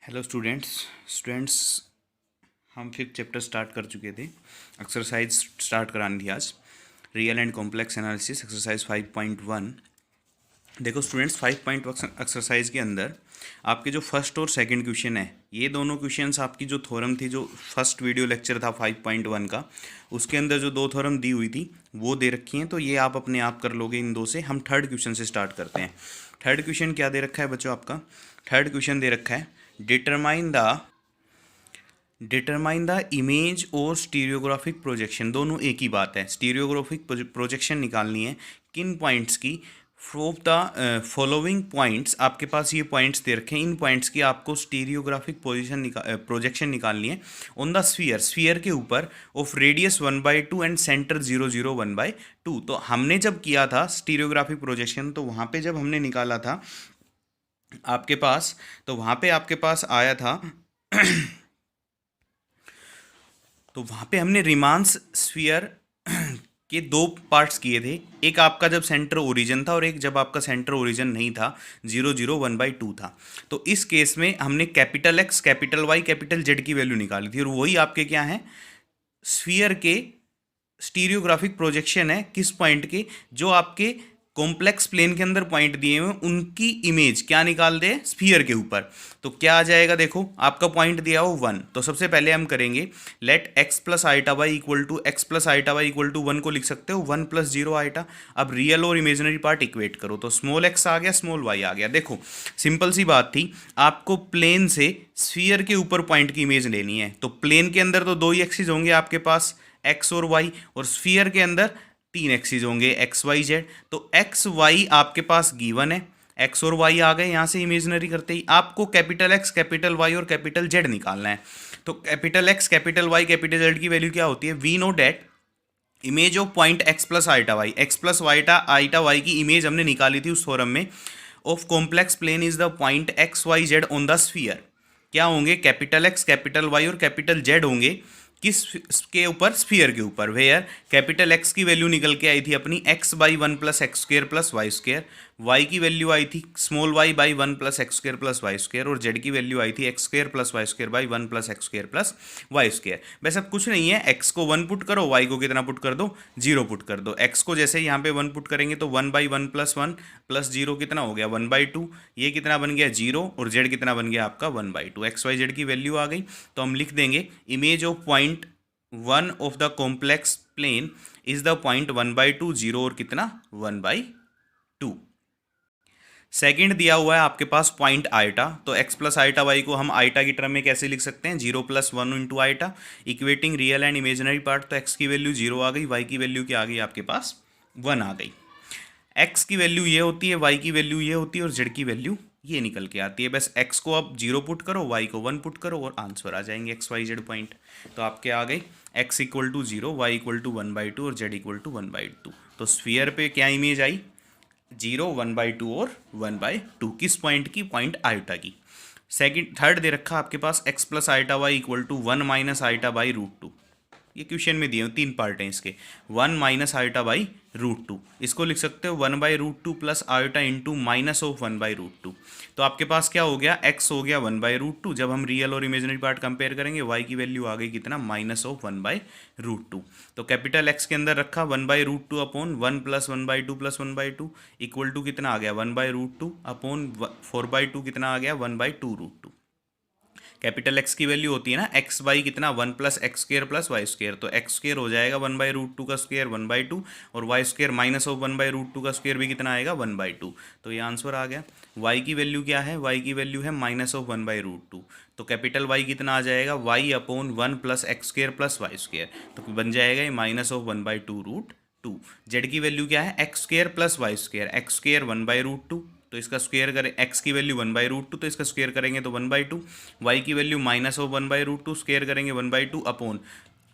Hello students हम fifth chapter start कर चुके थे। एक्सरसाइज स्टार्ट करानी थी आज। Real and complex analysis exercise 5.1। देखो स्टूडेंट्स, 5.1 एक्सरसाइज के अंदर आपके जो फर्स्ट और सेकंड क्वेश्चन है, ये दोनों क्वेश्चंस आपकी जो थ्योरम थी, जो फर्स्ट वीडियो लेक्चर था 5.1 का, उसके अंदर जो दो थ्योरम दी हुई थी वो दे रखी हैं। तो ये आप अपने आप कर लोगे इन दो से। हम थर्ड क्वेश्चन से स्टार्ट करते हैं। थर्ड क्वेश्चन क्या दे रखा है बच्चों? आपका थर्ड क्वेश्चन दे रखा है डिटरमाइन द इमेज और स्टीरियोग्राफिक प्रोजेक्शन। दोनों एक ही बात है। स्टीरियोग्राफिक प्रोजेक्शन निकालनी है किन पॉइंट्स की? ऑफ द फॉलोइंग पॉइंट्स, आपके पास ये पॉइंट्स दे रखे हैं, इन पॉइंट्स की आपको स्टीरियोग्राफिक प्रोजेक्शन निकालनी है ऑन द स्फीयर के ऊपर ऑफ रेडियस 1/2 एंड सेंटर 0, 0, 1/2। तो हमने जब किया था स्टीरियोग्राफिक प्रोजेक्शन, तो वहाँ पे जब हमने निकाला था आपके पास, तो वहाँ पे आपके पास आया था तो वहाँ पे हमने रिमांस स्फीयर के दो पार्ट्स किए थे। एक आपका जब सेंटर ओरिजिन था और एक जब आपका सेंटर ओरिजिन नहीं था, 0, 0, 1/2 था। तो इस केस में हमने capital X, capital Y, capital Z की वैल्यू निकाली थी, और वही आपके क्या है, स्फीयर के स्टीरियोग्राफिक प्रोजेक्शन है। किस पॉइंट के? जो आपके कॉम्प्लेक्स प्लेन के अंदर पॉइंट दिए हुए हैं, उनकी इमेज क्या निकाल दे स्फीयर के ऊपर। तो क्या आ जाएगा? देखो आपका पॉइंट दिया हो 1, तो सबसे पहले हम करेंगे let x plus iota y equal to x plus iota y equal to 1 को लिख सकते हो 1 + 0 आइटा। अब रियल और इमेजिनरी पार्ट इक्वेट करो, तो स्मॉल x आ गया, स्मॉल y आ गया। देखो सिंपल सी बात थी, आपको प्लेन से स्फीयर के ऊपर पॉइंट की इमेज लेनी है। तो प्लेन के अंदर तो दो ही एक्सिस होंगे आपके पास, एक्स और वाई, और स्फीयर के अंदर तीन एक्सिस होंगे, एक्स वाई जेड। तो एक्स वाई आपके पास गिवन है, एक्स और वाई आ गए। यहां से इमेजिनरी करते ही आपको कैपिटल एक्स, कैपिटल वाई और कैपिटल जेड निकालना है। तो capital X, capital Y, capital Z की वैल्यू क्या होती है? We know that image of point X plus iota Y, X plus वाइटा iota y की इमेज हमने निकाली थी उस थ्योरम में। Of complex plane is the point x Y Z on the sphere. क्या होंगे? कैपिटल एक्स, कैपिटल वाई और capital Z होंगे। किस के ऊपर? स्फीयर के ऊपर। वेयर कैपिटल एक्स की वैल्यू निकल के आई थी अपनी x/1 + x² + y²। वाई की वैल्यू आई थी स्मॉल y/1 + x² + y², और जेड की वैल्यू आई थी x² + y²/1 + x² + y²। वैसे अब कुछ नहीं है, x को 1 पुट करो, y को कितना पुट कर दो? 0 पुट कर दो। x को जैसे यहाँ पे 1 पुट करेंगे तो 1/1 + 1 + 0 कितना हो गया? 1/2। ये कितना बन गया? 0। और z कितना बन गया आपका? 1/2। एक्स वाई जेड की वैल्यू आ गई, तो हम लिख देंगे image of point 1 of the complex plane is the point 1/2, 0 और कितना? 1/2। सेकंड दिया हुआ है आपके पास पॉइंट आइटा, तो x प्लस आइटा वाई को हम आइटा की टर्म में कैसे लिख सकते हैं? 0 + 1 into iota, equating real and imaginary part. तो x की वैल्यू 0 आ गई, y की वैल्यू क्या आ गई आपके पास? 1 आ गई। x की वैल्यू ये होती है, y की वैल्यू ये होती है, और z की वैल्यू ये निकल के आती है। बस x को अब 0 पुट करो, y को 1 पुट करो, और आंसर आ जाएंगे एक्स वाई जेड पॉइंट। तो आपके आ गई x = 0, y = 1/2 और z = 1/2। तो स्फीयर पे क्या इमेज आई? 0, 1/2 और 1/2। किस पॉइंट की? पॉइंट आइटा की। थर्ड दे रखा आपके पास x plus iota y equal to 1 - आइटा/√2। ये क्वेश्चन में दिए हुए 3 पार्ट हैं इसके। 1 - आइटा/√2, इसको लिख सकते हो 1/√2 plus iota into minus of 1/√2। तो आपके पास क्या हो गया? x हो गया 1/√2। जब हम रियल और इमेजिनरी पार्ट कंपेयर करेंगे, y की वैल्यू आ गई कितना? Minus of 1/√2। तो कैपिटल x के अंदर रखा 1/√2 अपॉन 1 + 1/2 + 1/2 इक्वल टू कितना आ गया? 1/√2 अपॉन 4/2 कितना आ गया? 1/2√2। कैपिटल एक्स की वैल्यू होती है ना एक्स बाई कितना? 1 + x² + y²। तो x² हो जाएगा 1/√2 का स्क्वायर 1/2, और y² माइनस ऑफ 1/√2 का स्क्वायर भी कितना आएगा? 1/2। तो ये आंसर आ गया। y की वैल्यू क्या है? y की वैल्यू है माइनस ऑफ 1/√2। तो कैपिटल Y कितना आ जाएगा? y upon 1 + x² + y²। तो बन जाएगा ये माइनस ऑफ 1/2√2। जेड की वैल्यू क्या है? x² + y²। x² 1/√2, तो इसका स्क्वायर करें, x की वैल्यू 1/√2, तो इसका स्क्वायर करेंगे तो 1/2। y की वैल्यू माइनस ऑफ 1/√2, स्क्वायर करेंगे 1/2 अपॉन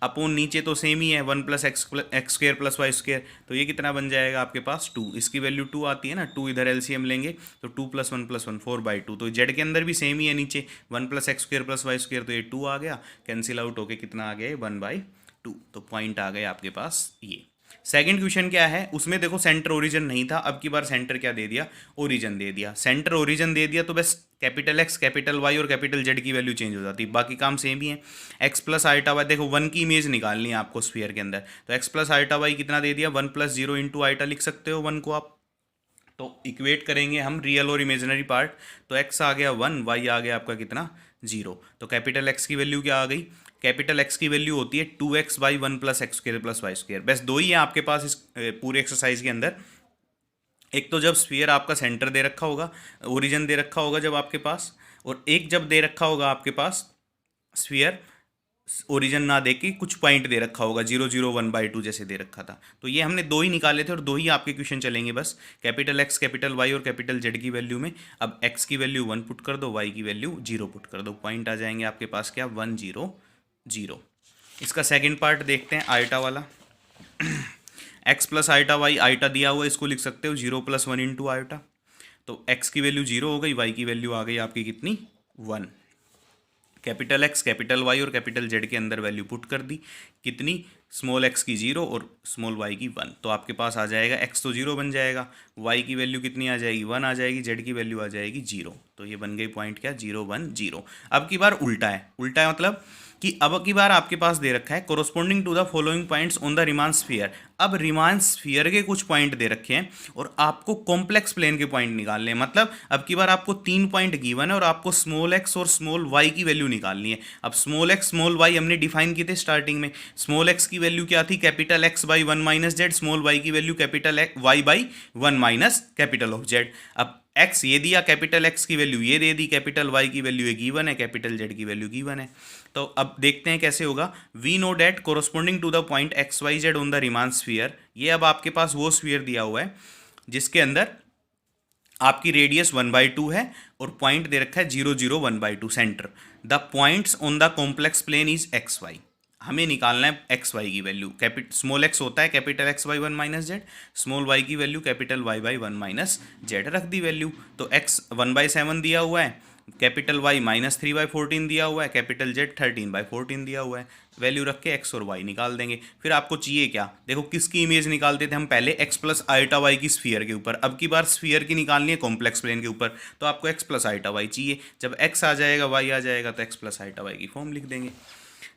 अपॉन नीचे तो सेम ही है 1 + x² + y²। तो ये कितना बन जाएगा आपके पास? 2। इसकी वैल्यू 2 आती है ना, 2 इधर एलसीएम लेंगे तो 2 + 1 + 1 4/2। तो जेड के अंदर भी सेम ही है, नीचे 1 + x² + y²। तो ये 2 आ गया, कैंसिल आउट होके कितना आ गया? 1/2। तो पॉइंट आ गए आपके पास ये। सेकंड क्वेश्चन क्या है, उसमें देखो सेंटर ओरिजिन नहीं था, अब की बार सेंटर क्या दे दिया, ओरिजिन दे दिया। सेंटर ओरिजिन दे दिया तो बस कैपिटल एक्स, कैपिटल वाई और कैपिटल जेड की वैल्यू चेंज हो जाती है, बाकी काम सेम ही है। एक्स प्लस आइटा वाई, देखो वन की इमेज निकालनी है आपको स्फीयर के अंदर, तो एक्स प्लस आइटा वाई कितना दे दिया, one plus zero into iota लिख सकते हो वन को आप। तो इक्वेट करेंगे हम रियल और इमेजिनरी पार्ट, तो एक्स आ गया वन, वाई आ गया आपका कितना, जीरो। तो कैपिटल एक्स की वैल्यू क्या आ गई, कैपिटल एक्स की वैल्यू होती है 2x by one plus x square plus y square. बस दो ही है आपके पास इस पूरे एक्सरसाइज के अंदर। एक तो जब स्फीयर आपका सेंटर दे रखा होगा, ओरिजिन दे रखा होगा जब आपके पास, और एक जब दे रखा होगा आपके पास स्फीयर ओरिजिन ना दे के कुछ पॉइंट दे रखा होगा, 0, 0, 1/2 जैसे दे रखा था। तो ये हमने दो ही निकाले थे और दो ही आपके क्वेश्चन चलेंगे बस, कैपिटल एक्स, कैपिटल वाई और कैपिटल जेड की वैल्यू में। अब एक्स की वैल्यू 1 पुट कर दो, वाई की वैल्यू 0 पुट कर दो, पॉइंट आ जाएंगे आपके पास क्या, 1, 0, 0। इसका सेकेंड पार्ट देखते हैं, आइटा वाला। X plus iota y, iota दिया हुआ है, इसको लिख सकते हो 0 + 1 इंटू आइटा। तो एक्स की वैल्यू 0 हो गई, वाई की वैल्यू आ गई आपकी कितनी, 1। कैपिटल एक्स, कैपिटल वाई और कैपिटल जेड के अंदर वैल्यू पुट कर दी, कितनी, स्मॉल एक्स की 0 और स्मॉल वाई की 1। तो आपके पास आ जाएगा एक्स तो 0 बन जाएगा, वाई की वैल्यू कितनी आ जाएगी, 1 आ जाएगी, जेड की वैल्यू आ जाएगी 0। तो ये बन गई पॉइंट क्या, 0, 1, 0। अब की बार उल्टा है, उल्टा है मतलब कि अब की बार आपके पास दे रखा है corresponding to the following points on the Riemann sphere. अब रिमान स्फीयर के कुछ पॉइंट दे रखे हैं और आपको कॉम्प्लेक्स प्लेन के पॉइंट निकालने हैं। मतलब अब की बार आपको 3 पॉइंट गिवन है और आपको स्मॉल एक्स और स्मॉल वाई की वैल्यू निकालनी है। अब स्मॉल एक्स स्मॉल वाई हमने डिफाइन किए थे स्टार्टिंग में। स्मॉल एक्स की वैल्यू क्या थी, capital X by 1 - Z, small Y की value capital Y by 1 - capital of Z. अब एक्स ये दिया, कैपिटल एक्स की वैल्यू ये दे दी, कैपिटल वाई की वैल्यू ये गिवन है, कैपिटल जेड की वैल्यू गिवन है। तो अब देखते हैं कैसे होगा। We know that corresponding to the point x Y Z on the Riemann sphere. ये अब आपके पास वो स्फीयर दिया हुआ है जिसके अंदर आपकी रेडियस 1/2 है और पॉइंट दे रखा है 0, 0, 1/2 centre. The points on the complex plane is X Y. हमें निकालना है एक्स वाई की वैल्यू। स्मॉल एक्स होता है capital X by 1 - Z, small Y की value capital Y by 1 - Z. रख दी वैल्यू, तो एक्स 1/7 दिया हुआ है, कैपिटल वाई -3/14 दिया हुआ है, कैपिटल जेड 13/14 दिया हुआ है। वैल्यू रख के एक्स और वाई निकाल देंगे। फिर आपको चाहिए क्या, देखो किसकी इमेज निकालते थे हम पहले, एक्स प्लस आइटा वाई की स्फीयर के ऊपर। अब की बार स्फीयर की निकालनी है कॉम्प्लेक्स प्लेन के ऊपर, तो आपको एक्स प्लस आइटा वाई चाहिए। जब एक्स आ जाएगा, वाई आ जाएगा, तो एक्स प्लस आइटा वाई की फॉर्म लिख देंगे।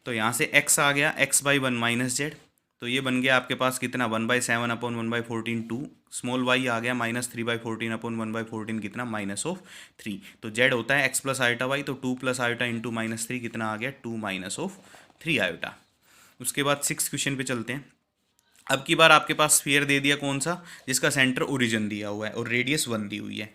तो यहाँ से एक्स आ गया एक्स बाई 1 - जेड, तो ये बन गया आपके पास कितना, 1/7 अपॉन 1/14 2। स्मॉल वाई आ गया -3/14 अपॉन 1/14 कितना, -3। तो जेड होता है एक्स प्लस आइटा वाई, तो 2 + आइटा इंटू -3 कितना आ गया, 2 - 3 आइटा। उसके बाद 6 क्वेश्चन पे चलते हैं। अब की बार आपके पास स्फीयर दे दिया कौन सा, जिसका सेंटर ओरिजिन दिया हुआ है और रेडियस 1 दी हुई है।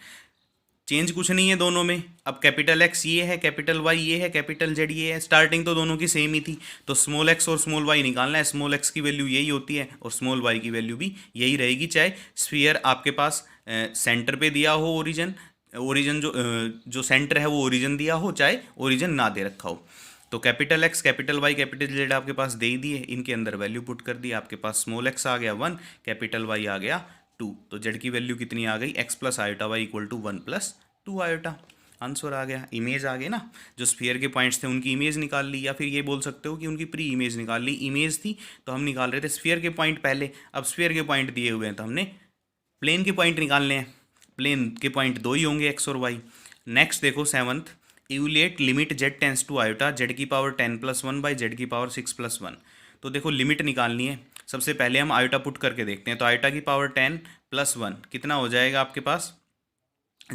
चेंज कुछ नहीं है दोनों में। अब कैपिटल एक्स ये है, कैपिटल वाई ये है, कैपिटल जेड ये है। स्टार्टिंग तो दोनों की सेम ही थी, तो स्मॉल एक्स और स्मॉल वाई निकालना है। स्मॉल एक्स की वैल्यू यही होती है और स्मॉल वाई की वैल्यू भी यही रहेगी, चाहे स्फीयर आपके पास सेंटर पे दिया हो ओरिजिन, ओरिजिन जो सेंटर है वो ओरिजिन दिया हो, चाहे ओरिजिन ना दे रखा हो। तो capital X, capital Y, capital Z आपके पास दे ही दिए, इनके अंदर वैल्यू पुट कर दी। आपके पास स्मॉल एक्स आ गया 1, कैपिटल वाई आ गया 2, तो जेड की वैल्यू कितनी आ गई, X plus iota Y equal to 1 + 2 iota. Answer आ गया। इमेज आ गई ना, जो स्फीयर के पॉइंट्स थे उनकी इमेज निकाल ली, या फिर ये बोल सकते हो कि उनकी प्री इमेज निकाल ली। इमेज थी तो हम निकाल रहे थे स्फीयर के पॉइंट पहले, अब स्फीयर के पॉइंट दिए हुए हैं तो हमने प्लेन के पॉइंट निकालने हैं। प्लेन के पॉइंट दो ही होंगे, एक्स और वाई। नेक्स्ट देखो 7th, evaluate limit Z tends to iota Z की पावर 10 + 1 बाई जेड की पावर 6 + 1। तो देखो लिमिट निकालनी है। सबसे पहले हम आयोटा पुट करके देखते हैं, तो आयोटा की पावर 10 + 1 कितना हो जाएगा आपके पास,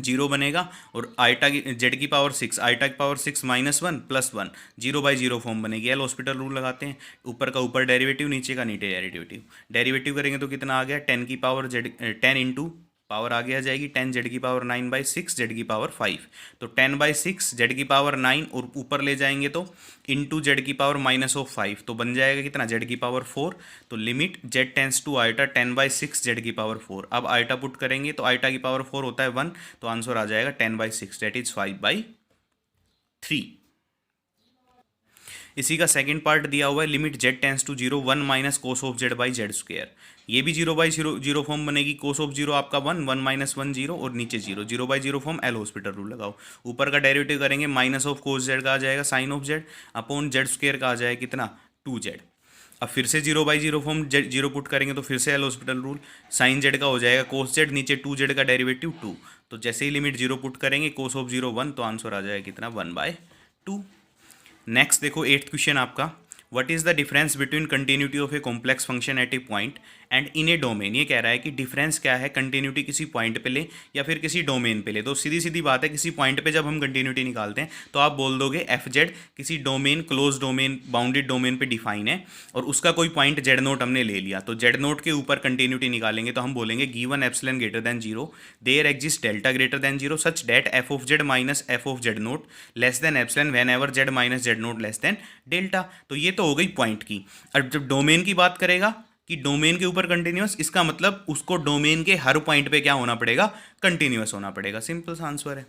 0 बनेगा। और आइटा की जेड की पावर 6, आइटा की पावर 6 - 1 + 1, 0/0 फॉर्म बनेगी। एल हॉस्पिटल रूल लगाते हैं, ऊपर का ऊपर डेरिवेटिव, नीचे का नीचे डेरिवेटिव। डेरिवेटिव करेंगे तो कितना आ गया, 10 की पावर जेड 10 इंटू पावर आगे आ जाएगी 10, जेड की पावर 9/6, जेड की पावर 5। तो 10/6 जेड की पावर 9 और ऊपर ले जाएंगे तो इंटू जेड की पावर -5, तो बन जाएगा कितना, जेड की पावर 4। तो limit Z tends to iota 10/6 z की पावर 4। अब आइटा पुट करेंगे तो आइटा की पावर 4 होता है 1, तो आंसर आ जाएगा 10/6, डेट इज 5/3। इसी का सेकंड पार्ट दिया हुआ है, limit Z tends to 0 1 - cos of z by z square. ये भी 0/0 फॉर्म बनेगी। कोस ऑफ 0 आपका 1, 1 - 1 0 और नीचे 0, 0/0 फॉर्म। एल हॉस्पिटल रूल लगाओ। ऊपर का डेरिवेटिव करेंगे, माइनस ऑफ कोस जेड का आ जाएगा sine of z, upon z square का आ जाएगा कितना, 2z। अब फिर से 0/0 फॉर्म, जीरो पुट करेंगे तो फिर से L Hospital rule, sine z का हो जाएगा कोस जेड, नीचे 2z का डेरिवेटिव 2, तो जैसे ही लिमिट 0 पुट करेंगे कोस ऑफ 0 1, तो आंसर आ जाएगा कितना 1/2। नेक्स्ट देखो 8th क्वेश्चन आपका, what is the difference between continuity of a complex function at A point and in A domain. ये कह रहा है कि डिफरेंस क्या है कंटिन्यूटी किसी पॉइंट पे ले या फिर किसी डोमेन पे ले। तो सीधी सीधी बात है, किसी पॉइंट पे जब हम कंटिन्यूटी निकालते हैं तो आप बोल दोगे एफ जेड किसी domain, close domain, bounded domain पे डिफाइन है और उसका कोई पॉइंट जेड नोट हमने ले लिया, तो जेड नोट के ऊपर कंटिन्यूटी निकालेंगे तो हम बोलेंगे given epsilon greater than 0 there exist delta greater than 0 such that f of Z minus F of Z naught less than epsilon whenever z minus Z naught less than delta. तो ये तो हो गई point की। अब जब domain की बात करेगा कि डोमेन के ऊपर कंटिन्यूअस, इसका मतलब उसको डोमेन के हर पॉइंट पे क्या होना पड़ेगा, कंटिन्यूअस होना पड़ेगा। सिंपल सा आंसर है।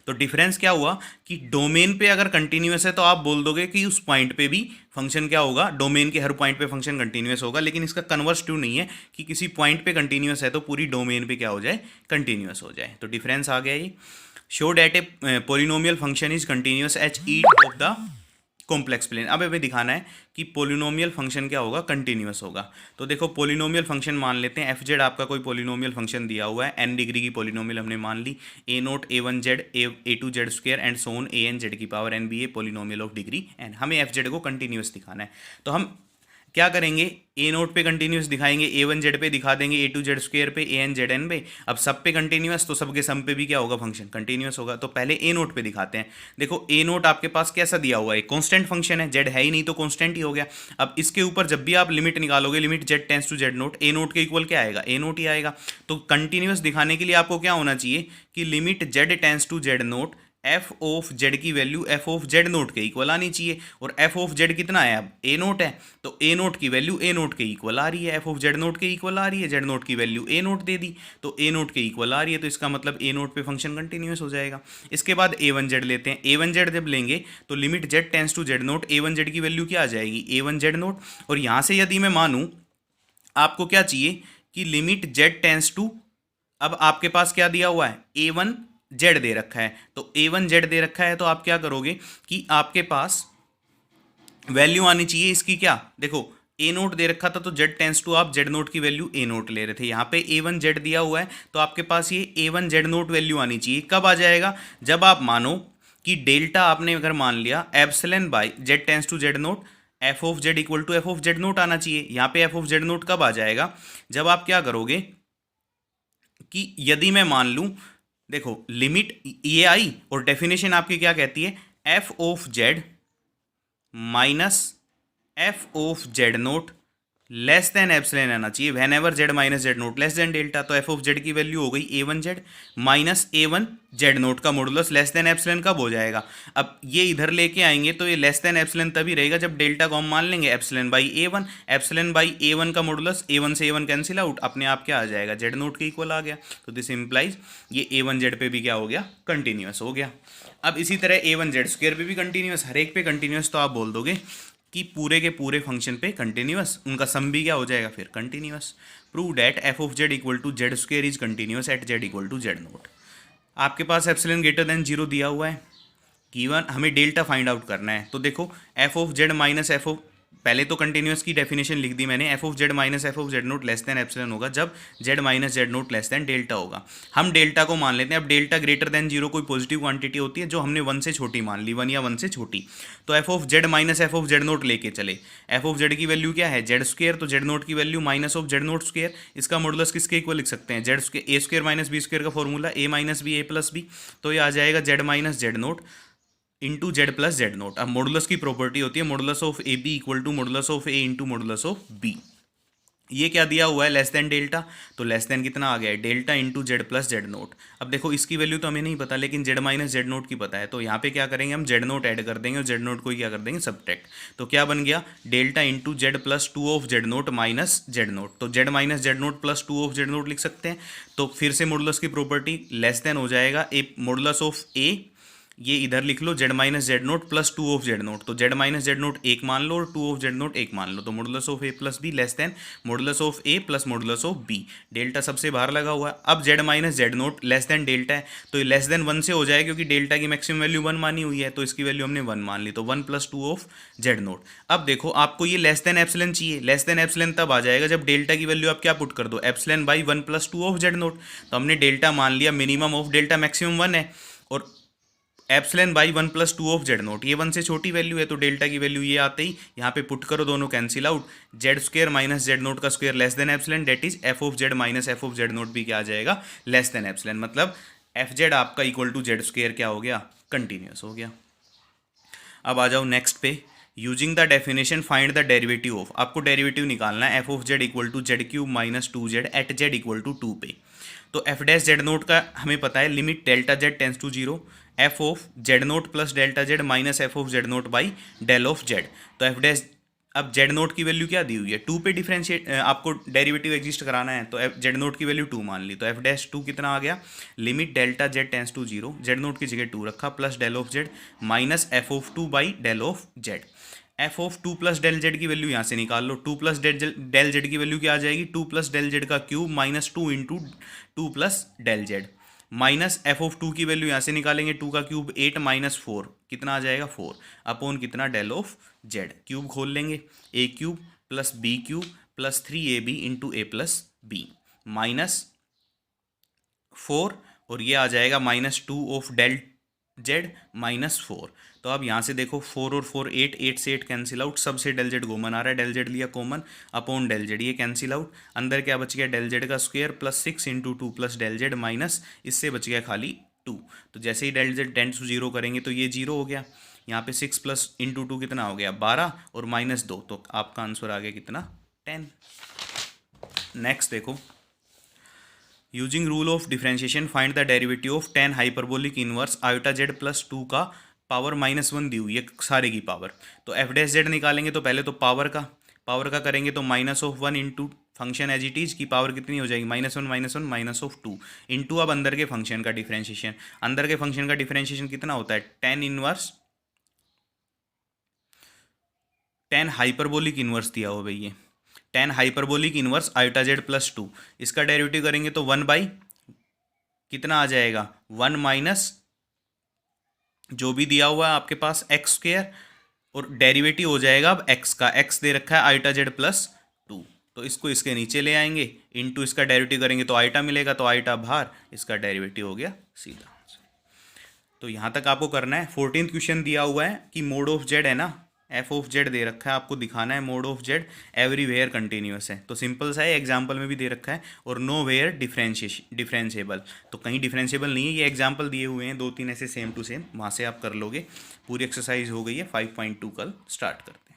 तो डिफरेंस क्या हुआ कि डोमेन पे अगर कंटिन्यूअस है तो आप बोल दोगे कि उस पॉइंट पे भी फंक्शन क्या होगा, डोमेन के हर पॉइंट पे फंक्शन कंटिन्यूअस होगा। लेकिन इसका कन्वर्स ट्रू नहीं है कि किसी पॉइंट पे कंटिन्यूअस है तो पूरी डोमेन पे क्या हो जाए, कंटिन्यूअस हो जाए। तो डिफरेंस आ गया ये। Show that a polynomial function is continuous each each of the complex plane. अब हमें दिखाना है कि पोलिनोमियल फंक्शन क्या होगा, कंटिन्यूअस होगा। तो देखो पोलिनोमियल फंक्शन मान लेते हैं, एफ जेड आपका कोई पोलिनोमियल फंक्शन दिया हुआ है, एन डिग्री की पोलिनोमियल हमने मान ली, A naught a1z a2z square and so on A N Z की power N be a polynomial of degree N. हमें एफ जेड को कंटिन्यूअस दिखाना है तो हम क्या करेंगे, ए नोट पे कंटिन्यूस दिखाएंगे, a1z पे दिखा देंगे, a2z स्क्वायर पे, an zn पे। अब सब पे कंटिन्यूस तो सबके सम पे भी क्या होगा, फंक्शन कंटिन्यूस होगा। तो पहले ए नोट पे दिखाते हैं। देखो ए नोट आपके पास कैसा दिया हुआ है, कांस्टेंट फंक्शन है, z है ही नहीं तो कांस्टेंट ही हो गया। अब इसके ऊपर जब भी आप लिमिट निकालोगे, limit z tends to z naught, a naught के इक्वल क्या आएगा, ए नोट ही आएगा। तो कंटिन्यूस दिखाने के लिए आपको क्या होना चाहिए कि limit z tends to z naught F of Z की value F of Z naught के इक्वल आनी चाहिए। और एफ ऑफ जेड कितना है, अब ए नोट है तो ए नोट की वैल्यू ए नोट के इक्वल आ रही है, एफ ऑफ जेड नोट के इक्वल आ रही है, जेड नोट की वैल्यू ए नोट दे दी तो ए नोट के इक्वल आ रही है। तो इसका मतलब ए नोट पे फंक्शन कंटिन्यूस हो जाएगा। इसके बाद ए वन जेड लेते हैं। ए वन जेड जब लेंगे तो limit Z tends to z naught, a one z की वैल्यू क्या आ जाएगी, ए वन जेड नोट। और यहाँ से यदि मैं मानूँ आपको क्या चाहिए कि लिमिट जेड टेंस टू, अब आपके पास क्या दिया हुआ है, ए वन जेड दे रखा है, तो ए वन जेड दे रखा है तो आप क्या करोगे कि आपके पास वैल्यू आनी चाहिए इसकी, क्या देखो ए नोट दे रखा था तो जेड टेंस टू आप जेड नोट की वैल्यू ए नोट ले रहे थे, यहाँ पे ए वन जेड दिया हुआ है तो आपके पास ये ए वन जेड नोट वैल्यू आनी चाहिए। कब आ जाएगा, जब आप मानो कि डेल्टा आपने अगर मान लिया epsilon by z tends to z naught, F of z equal to f of Z naught आना चाहिए। यहाँ पे एफ ऑफ जेड नोट कब आ जाएगा, जब आप क्या करोगे कि यदि मैं मान लूँ, देखो लिमिट ये आई और डेफिनेशन आपकी क्या कहती है, f of Z minus F of Z naught less than epsilon आना चाहिए when ever z minus Z naught less than delta. तो एफ ऑफ जेड की वैल्यू हो गई ए वन जेड माइनस ए वन जेड नोट का मॉडुलस लेस देन एप्सिलॉन कब हो जाएगा, अब ये इधर लेके आएंगे तो ये लेस देन एप्सिलॉन तभी रहेगा जब डेल्टा को हम मान लेंगे epsilon by A one, epsilon by A one का मॉडुलस ए वन से ए वन कैंसिल आउट, अपने आप क्या आ जाएगा, जेड नोट के इक्वल आ गया। तो दिस इंप्लाइज ये ए वन जेड पे भी क्या हो गया, कंटिन्यूस हो गया। अब इसी तरह ए वन जेड स्क्वायर पे भी कंटिन्यूस, हर एक पे कंटिन्यूस, तो आप बोल दोगे कि पूरे के पूरे फंक्शन पे कंटिन्यूस, उनका सम भी क्या हो जाएगा फिर continuous. Prove that f of z equal to Z square is continuous at z equal to z naught. आपके पास एप्सिलॉन ग्रेटर देन 0 दिया हुआ है, गिवन हमें डेल्टा फाइंड आउट करना है। तो देखो F of Z minus F of, पहले तो कंटिन्यूस की डेफिनेशन लिख दी मैंने, F of Z minus F of Z naught less than epsilon होगा जब Z minus Z naught less than delta होगा। हम डेल्टा को मान लेते हैं। अब डेल्टा ग्रेटर देन 0 कोई पॉजिटिव क्वांटिटी होती है जो हमने 1 से छोटी मान ली, 1 या 1 से छोटी, तो F of Z minus F of Z note लेके चले। एफ ऑफ जेड की वैल्यू क्या है, जेड स्क्वायर, तो जेड नोट की value minus of Z note square, इसका मॉडुलस किसके इक्वल लिख सकते हैं, जेड स्क्वायर, ए स्क्वायर माइनस बी स्क्वायर का फॉर्मूला ए माइनस बी ए प्लस बी, तो ये आ जाएगा Z minus Z note into Z plus z naught. अब मॉडुलस की प्रॉपर्टी होती है modulus of a b equal to modulus of a into modulus of b. ये क्या दिया हुआ है, लेस देन डेल्टा, तो लेस देन कितना आ गया है, delta into Z plus z naught. अब देखो इसकी वैल्यू तो हमें नहीं पता लेकिन जेड माइनस जेड नोट की पता है, तो यहाँ पे क्या करेंगे हम जेड नोट ऐड कर देंगे और जेड नोट को क्या कर देंगे सब्ट्रैक्ट। तो क्या बन गया, delta into Z plus 2 of Z naught minus Z naught, तो Z minus Z naught plus 2 of Z naught लिख सकते हैं। तो फिर से मॉडुलस की प्रॉपर्टी लेस देन हो जाएगा ए मॉडुलस ऑफ ए, ये इधर लिख लो Z minus Z naught plus two of Z naught, तो जेड माइनस जेड नोट एक मान लो और टू ऑफ जेड नोट एक मान लो, तो modulus of a plus b less than modulus of a plus modulus of b. Delta सबसे बाहर लगा हुआ है। अब z minus Z naught less than delta है, तो ये लेस देन 1 से हो जाए क्योंकि डेल्टा की मैक्सिमम वैल्यू 1 मानी हुई है, तो इसकी वैल्यू हमने 1 मान ली, तो 1 plus two of Z naught. अब देखो आपको ये लेस देन एप्सिलॉन चाहिए, लेस देन एप्सिलॉन तब आ जाएगा जब डेल्टा की वैल्यू आप क्या पुट कर दो, epsilon by 1 plus two of Z naught. तो हमने डेल्टा मान लिया मिनिमम ऑफ डेल्टा मैक्सिमम 1 है, और epsilon by 1 plus two of Z note ये 1 से छोटी वैल्यू है, तो डेल्टा की वैल्यू ये आते ही यहाँ पे पुट करो, दोनों cancel out, Z square minus Z naught का square less than epsilon, that is F of Z minus F of Z naught भी क्या आ जाएगा, लेस देन एप्सिलॉन। मतलब एफ जेड आपका इक्वल टू जेड स्क्वायर क्या हो गया, कंटिन्यूस हो गया। अब आ जाओ नेक्स्ट पे, using the definition find the derivative of, आपको डेरिवेटिव निकालना है f of z equal to z cube minus two z at z equal to 2 पे। तो एफ डैश जेड नोट का हमें पता है limit delta z tends to zero, f of Z naught plus delta z minus F of Z naught by del of z. तो f dash, अब z naught की value क्या दी हुई है 2 पे, डिफरेंशिएट आपको डेरिवेटिव एग्जिस्ट कराना है, तो एफ जेड नोट की वैल्यू 2 मान ली, तो एफ डैश 2 कितना आ गया, limit delta z tends to zero, z naught की जगह 2 रखा, plus del of Z minus F of 2 by del of z. F of 2 plus del z की वैल्यू यहाँ से निकाल लो, 2 प्लस डेल जेड की वैल्यू क्या आ जाएगी, 2 प्लस डेल जेड का cube minus 2 into 2 plus del Z, minus F of 2 की वैल्यू यहाँ से निकालेंगे, 2 का क्यूब 8 माइनस 4 कितना आ जाएगा 4 अपॉन कितना डेल ऑफ जेड, क्यूब खोल लेंगे, A cube plus B cube plus 3ab into A plus B minus 4, और ये आ जाएगा minus 2 of del Z minus 4। तो अब यहाँ से देखो 4 और 4 8, 8 से 8 कैंसिल आउट, सबसे डेल जेड कॉमन आ रहा है, डेल जेड लिया कॉमन, अपॉन डेल जेड ये कैंसिल आउट, अंदर क्या बच गया डेल जेड का square plus 6 into 2 plus del Z minus, इससे बच गया खाली 2। तो जैसे ही del Z tends to zero करेंगे तो ये जीरो हो गया, यहाँ पे 6 प्लस इंटू 2 कितना हो गया 12 और माइनस 2, तो आपका आंसर आ गया कितना 10। नेक्स्ट देखो, using rule of differentiation find the derivative of tan hyperbolic inverse iota Z plus 2 का पावर -1 दी हुई है सारे की पावर। तो एफ डैश जेड निकालेंगे तो पहले तो पावर का करेंगे, तो minus of 1 into function as it is की पावर कितनी हो जाएगी -1 माइनस ऑफ 2 इंटू अब अंदर के फंक्शन का डिफरेंशिएशन, अंदर के फंक्शन का डिफरेंशिएशन कितना होता है 10 हाइपरबोलिक इनवर्स दिया हो भैया, 10 hyperbolic inverse iota Z plus 2, इसका डेरिवेटिव करेंगे तो 1 बाई कितना आ जाएगा 1 माइनस जो भी दिया हुआ है आपके पास एक्स स्क्वायर, और डेरिवेटिव हो जाएगा अब एक्स का, एक्स दे रखा है आयोटा जेड प्लस 2, तो इसको इसके नीचे ले आएंगे, इनटू इसका डेरिवेटिव करेंगे तो आयोटा मिलेगा, तो आयोटा बाहर, इसका डेरिवेटिव हो गया सीधा। तो यहाँ तक आपको करना है। 14th क्वेश्चन दिया हुआ है कि मोड ऑफ जेड है ना, एफ ऑफ जेड दे रखा है, आपको दिखाना है mode of Z everywhere continuous है, तो सिंपल सा है, एग्जाम्पल में भी दे रखा है, और नो वेयर डिफरेंशिएबल, तो कहीं डिफरेंशिएबल नहीं है, ये एग्जाम्पल दिए हुए हैं 2-3 ऐसे सेम टू सेम, वहाँ से आप कर लोगे। पूरी एक्सरसाइज हो गई है 5.2, कल स्टार्ट करते हैं।